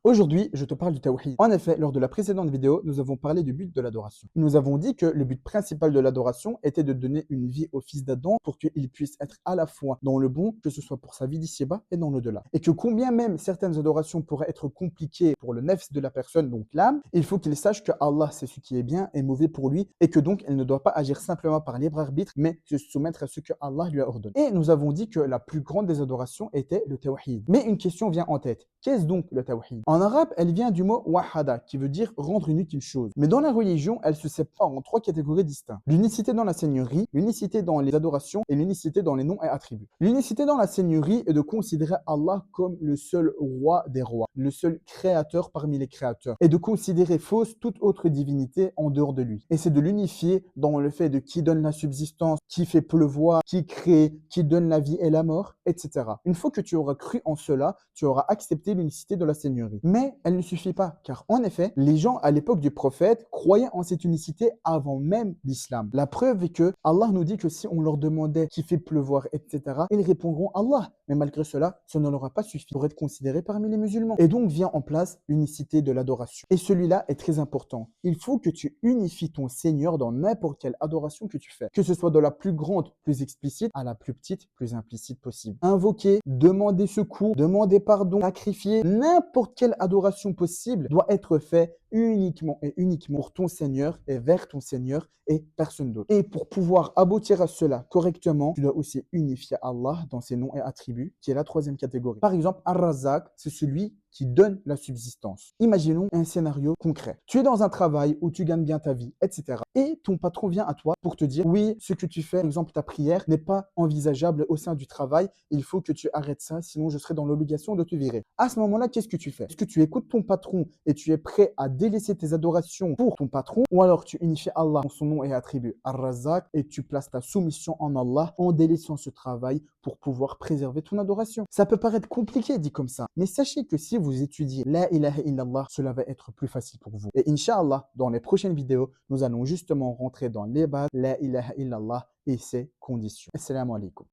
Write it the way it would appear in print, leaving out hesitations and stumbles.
Aujourd'hui, je te parle du tawhid. En effet, lors de la précédente vidéo, nous avons parlé du but de l'adoration. Nous avons dit que le but principal de l'adoration était de donner une vie au fils d'Adam pour qu'il puisse être à la fois dans le bon, que ce soit pour sa vie d'ici-bas et dans l'au-delà. Et que combien même certaines adorations pourraient être compliquées pour le nefs de la personne, donc l'âme, il faut qu'il sache que Allah c'est ce qui est bien et mauvais pour lui et que donc elle ne doit pas agir simplement par libre arbitre, mais se soumettre à ce que Allah lui a ordonné. Et nous avons dit que la plus grande des adorations était le tawhid. Mais une question vient en tête. Qu'est-ce donc le tawhid? En arabe, elle vient du mot wahada, qui veut dire rendre unique une chose. Mais dans la religion, elle se sépare en trois catégories distinctes. L'unicité dans la seigneurie, l'unicité dans les adorations et l'unicité dans les noms et attributs. L'unicité dans la seigneurie est de considérer Allah comme le seul roi des rois, le seul créateur parmi les créateurs, et de considérer fausse toute autre divinité en dehors de lui. Et c'est de l'unifier dans le fait de qui donne la subsistance, qui fait pleuvoir, qui crée, qui donne la vie et la mort, etc. Une fois que tu auras cru en cela, tu auras accepté l'unicité de la seigneurie. Mais elle ne suffit pas, car en effet, les gens à l'époque du prophète croyaient en cette unicité avant même l'islam. La preuve est que Allah nous dit que si on leur demandait qui fait pleuvoir, etc., ils répondront Allah. Mais malgré cela, ça ne leur a pas suffi pour être considérés parmi les musulmans. Et donc vient en place l'unicité de l'adoration. Et celui-là est très important. Il faut que tu unifies ton Seigneur dans n'importe quelle adoration que tu fais. Que ce soit de la plus grande, plus explicite, à la plus petite, plus implicite possible. Invoquer, demander secours, demander pardon, sacrifier, n'importe quelle adoration possible doit être fait uniquement et uniquement pour ton Seigneur et vers ton Seigneur et personne d'autre. Et pour pouvoir aboutir à cela correctement, tu dois aussi unifier Allah dans ses noms et attributs, qui est la troisième catégorie. Par exemple, Ar-Razzaq, c'est celui qui donne la subsistance. Imaginons un scénario concret. Tu es dans un travail où tu gagnes bien ta vie, etc. Et ton patron vient à toi pour te dire, oui, ce que tu fais, par exemple ta prière, n'est pas envisageable au sein du travail. Il faut que tu arrêtes ça, sinon je serai dans l'obligation de te virer. À ce moment-là, qu'est-ce que tu fais? Est-ce que tu écoutes ton patron et tu es prêt à délaisser tes adorations pour ton patron? Ou alors tu unifies Allah en son nom et attribut Ar-Razzaq et tu places ta soumission en Allah en délaissant ce travail pour pouvoir préserver ton adoration? Ça peut paraître compliqué dit comme ça, mais sachez que si vous étudiez La ilaha illallah, cela va être plus facile pour vous. Et Inch'Allah, dans les prochaines vidéos, nous allons justement rentrer dans les bases La ilaha illallah et ses conditions. Assalamu alaikum.